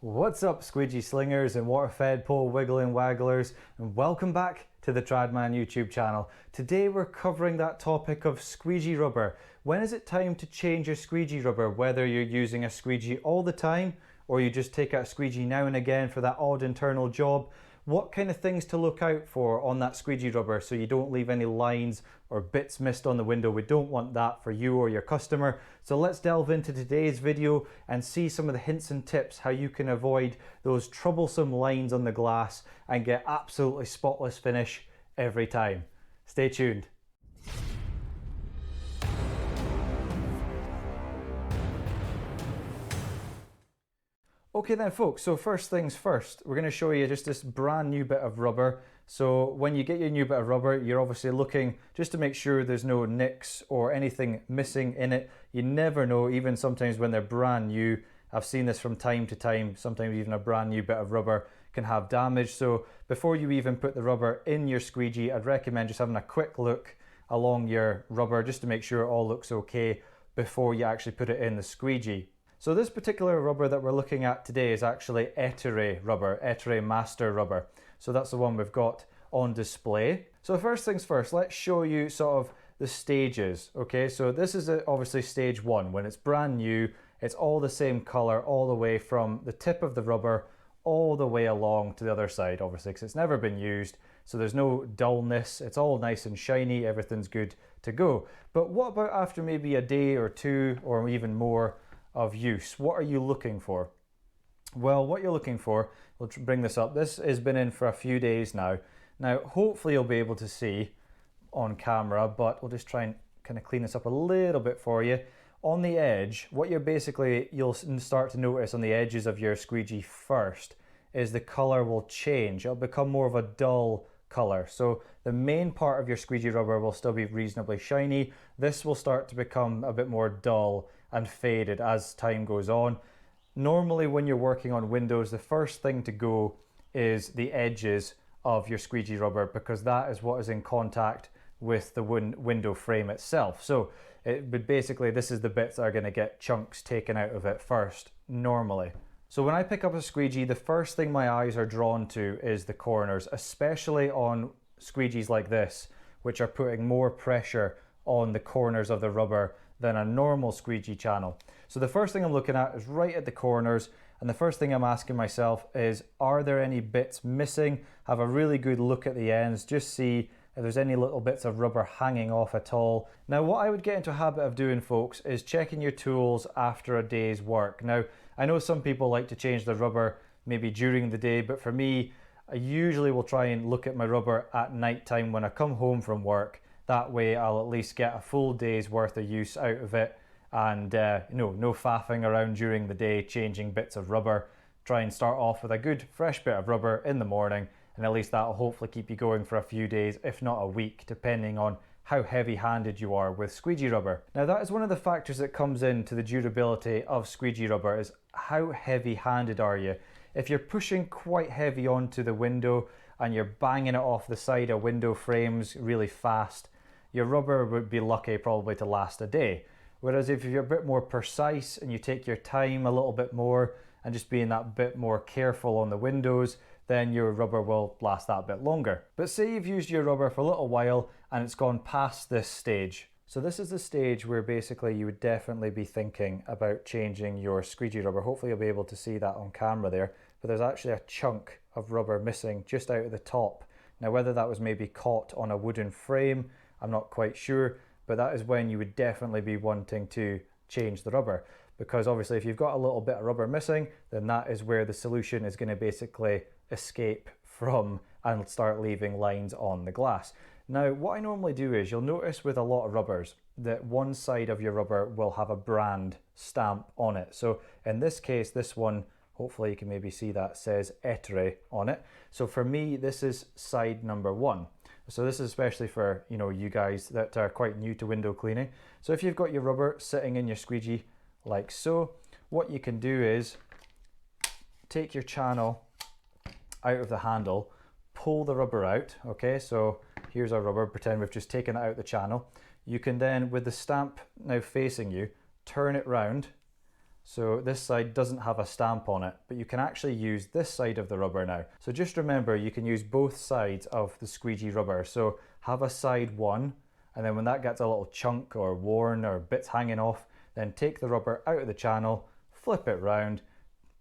What's up, squeegee slingers and water-fed pole wiggling wagglers, and welcome back to the Tradman YouTube channel. Today we're covering that topic of squeegee rubber. When is it time to change your squeegee rubber, whether you're using a squeegee all the time or you just take out a squeegee now and again for that odd internal job? What kind of things to look out for on that squeegee rubber so you don't leave any lines or bits missed on the window. We don't want that for you or your customer. So let's delve into today's video and see some of the hints and tips how you can avoid those troublesome lines on the glass and get absolutely spotless finish every time. Stay tuned. Okay then folks, so first things first, we're going to show you just this brand new bit of rubber. So when you get your new bit of rubber, you're obviously looking just to make sure there's no nicks or anything missing in it. You never know, even sometimes when they're brand new, I've seen this from time to time, sometimes even a brand new bit of rubber can have damage. So before you even put the rubber in your squeegee, I'd recommend just having a quick look along your rubber just to make sure it all looks okay before you actually put it in the squeegee. So this particular rubber that we're looking at today is actually Ettore rubber, Ettore Master rubber. So that's the one we've got on display. So first things first, let's show you sort of the stages. Okay, so this is obviously stage one. When it's brand new, it's all the same color all the way from the tip of the rubber all the way along to the other side, obviously, because it's never been used. So there's no dullness, it's all nice and shiny, everything's good to go. But what about after maybe a day or two or even more of use? What are you looking for? Well, what you're looking for, we'll bring this up, this has been in for a few days now. Now hopefully you'll be able to see on camera, but we'll just try and kind of clean this up a little bit for you. On the edge, what you'll start to notice on the edges of your squeegee first is the color will change. It'll become more of a dull color. So the main part of your squeegee rubber will still be reasonably shiny. This will start to become a bit more dull and faded as time goes on. Normally when you're working on windows, the first thing to go is the edges of your squeegee rubber, because that is what is in contact with the window frame itself. So basically this is the bits that are going to get chunks taken out of it first, normally. So when I pick up a squeegee, the first thing my eyes are drawn to is the corners, especially on squeegees like this, which are putting more pressure on the corners of the rubber than a normal squeegee channel. So the first thing I'm looking at is right at the corners, and the first thing I'm asking myself is, are there any bits missing? Have a really good look at the ends, just see if there's any little bits of rubber hanging off at all. Now what I would get into a habit of doing, folks, is checking your tools after a day's work. Now I know some people like to change the rubber maybe during the day, but for me, I usually will try and look at my rubber at night time when I come home from work. That way I'll at least get a full day's worth of use out of it, and no faffing around during the day changing bits of rubber. Try and start off with a good fresh bit of rubber in the morning, and at least that'll hopefully keep you going for a few days, if not a week, depending on how heavy-handed you are with squeegee rubber. Now that is one of the factors that comes into the durability of squeegee rubber, is how heavy-handed are you. If you're pushing quite heavy onto the window and you're banging it off the side of window frames really fast, your rubber would be lucky probably to last a day. Whereas if you're a bit more precise and you take your time a little bit more and just being that bit more careful on the windows, then your rubber will last that bit longer. But say you've used your rubber for a little while and it's gone past this stage. So this is the stage where basically you would definitely be thinking about changing your squeegee rubber. Hopefully you'll be able to see that on camera there, but there's actually a chunk of rubber missing just out of the top. Now whether that was maybe caught on a wooden frame, I'm not quite sure, but that is when you would definitely be wanting to change the rubber, because obviously if you've got a little bit of rubber missing, then that is where the solution is going to basically escape from and start leaving lines on the glass. Now what I normally do is, you'll notice with a lot of rubbers that one side of your rubber will have a brand stamp on it. So in this case, this one, hopefully you can maybe see that says Ettore on it. So for me, this is side number one. So this is especially for you guys that are quite new to window cleaning. So if you've got your rubber sitting in your squeegee like so, what you can do is take your channel out of the handle, pull the rubber out. Okay, so here's our rubber, pretend we've just taken it out the channel. You can then, with the stamp now facing you, turn it round So this side doesn't have a stamp on it, but you can actually use this side of the rubber now. So just remember, you can use both sides of the squeegee rubber. So have a side one, and then when that gets a little chunk or worn or bits hanging off, then take the rubber out of the channel, flip it round,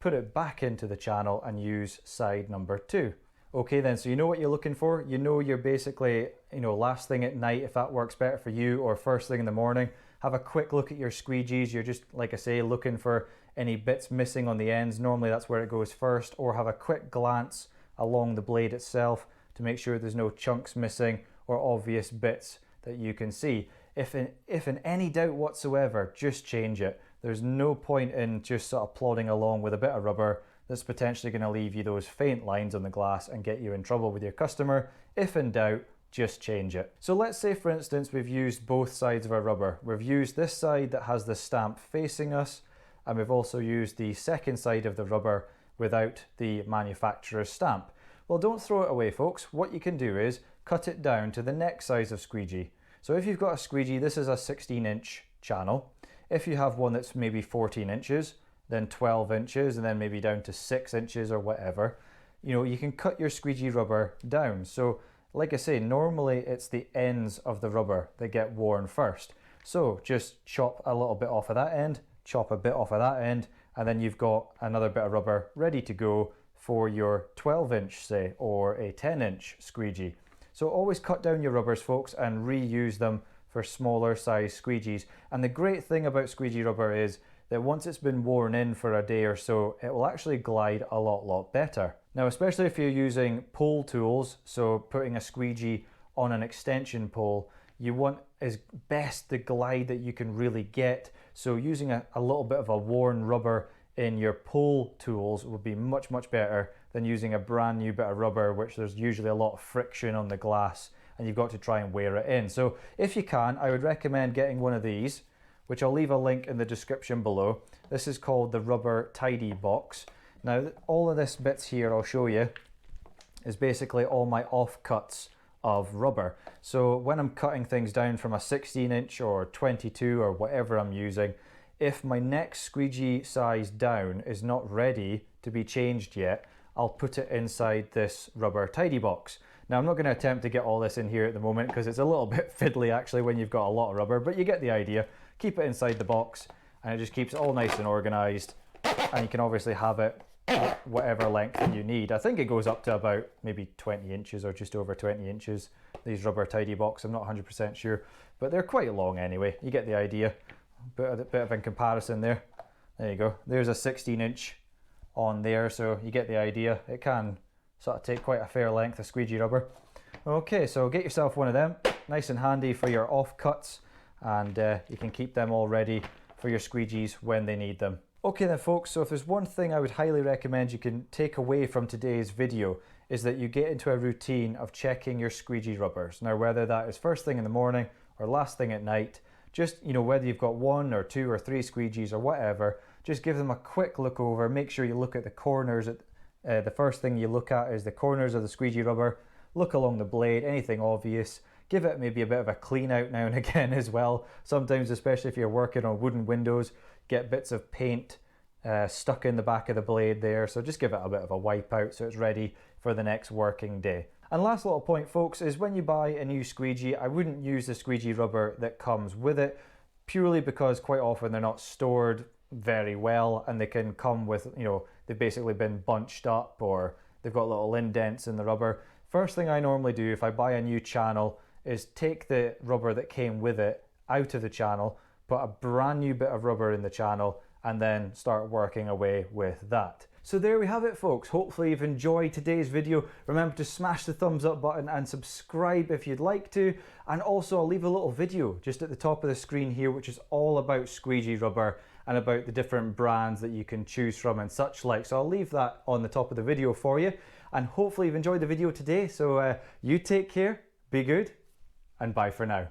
put it back into the channel and use side number 2. Okay then, so you know what you're looking for. You know you're basically, last thing at night, if that works better for you, or first thing in the morning, have a quick look at your squeegees. You're just, like I say, looking for any bits missing on the ends. Normally that's where it goes first, or have a quick glance along the blade itself to make sure there's no chunks missing or obvious bits that you can see. If in any doubt whatsoever, just change it. There's no point in just sort of plodding along with a bit of rubber that's potentially going to leave you those faint lines on the glass and get you in trouble with your customer. If in doubt, just change it. So let's say, for instance, we've used both sides of our rubber. We've used this side that has the stamp facing us, and we've also used the second side of the rubber without the manufacturer's stamp. Well, don't throw it away, folks. What you can do is cut it down to the next size of squeegee. So if you've got a squeegee, this is a 16-inch channel. If you have one that's maybe 14 inches, then 12 inches, and then maybe down to 6 inches or whatever, you can cut your squeegee rubber down. So like I say, normally it's the ends of the rubber that get worn first. So just chop a little bit off of that end, chop a bit off of that end, and then you've got another bit of rubber ready to go for your 12-inch, say, or a 10-inch squeegee. So always cut down your rubbers, folks, and reuse them for smaller size squeegees. And the great thing about squeegee rubber is that once it's been worn in for a day or so, it will actually glide a lot better. Now, especially if you're using pole tools, so putting a squeegee on an extension pole, you want as best the glide that you can really get. So using a little bit of a worn rubber in your pole tools would be much better than using a brand new bit of rubber, which there's usually a lot of friction on the glass and you've got to try and wear it in. So if you can, I would recommend getting one of these, which I'll leave a link in the description below. This is called the Rubber Tidy Box. Now, all of this bits here I'll show you is basically all my offcuts of rubber. So when I'm cutting things down from a 16-inch or 22 or whatever I'm using, if my next squeegee size down is not ready to be changed yet, I'll put it inside this rubber tidy box. Now, I'm not going to attempt to get all this in here at the moment because it's a little bit fiddly actually when you've got a lot of rubber, but you get the idea. Keep it inside the box and it just keeps it all nice and organized, and you can obviously have it whatever length that you need. I think it goes up to about maybe 20 inches or just over 20 inches, these rubber tidy box. I'm not 100% sure, but they're quite long anyway. You get the idea. Bit of a comparison there. There you go. There's a 16-inch on there, so you get the idea. It can sort of take quite a fair length of squeegee rubber. Okay, so get yourself one of them. Nice and handy for your offcuts, and you can keep them all ready for your squeegees when they need them. Okay then, folks, so if there's one thing I would highly recommend you can take away from today's video, is that you get into a routine of checking your squeegee rubbers. Now, whether that is first thing in the morning or last thing at night, just, whether you've got 1 or 2 or 3 squeegees or whatever, just give them a quick look over. Make sure you look at the corners. The first thing you look at is the corners of the squeegee rubber. Look along the blade, anything obvious. Give it maybe a bit of a clean out now and again as well. Sometimes, especially if you're working on wooden windows, get bits of paint stuck in the back of the blade there. So just give it a bit of a wipe out so it's ready for the next working day. And last little point, folks, is when you buy a new squeegee, I wouldn't use the squeegee rubber that comes with it, purely because quite often they're not stored very well and they can come with, they've basically been bunched up or they've got little indents in the rubber. First thing I normally do if I buy a new channel is take the rubber that came with it out of the channel, put a brand new bit of rubber in the channel, and then start working away with that. So there we have it, folks. Hopefully you've enjoyed today's video. Remember to smash the thumbs up button and subscribe if you'd like to. And also I'll leave a little video just at the top of the screen here, which is all about squeegee rubber and about the different brands that you can choose from and such like. So I'll leave that on the top of the video for you. And hopefully you've enjoyed the video today. So you take care, be good, and bye for now.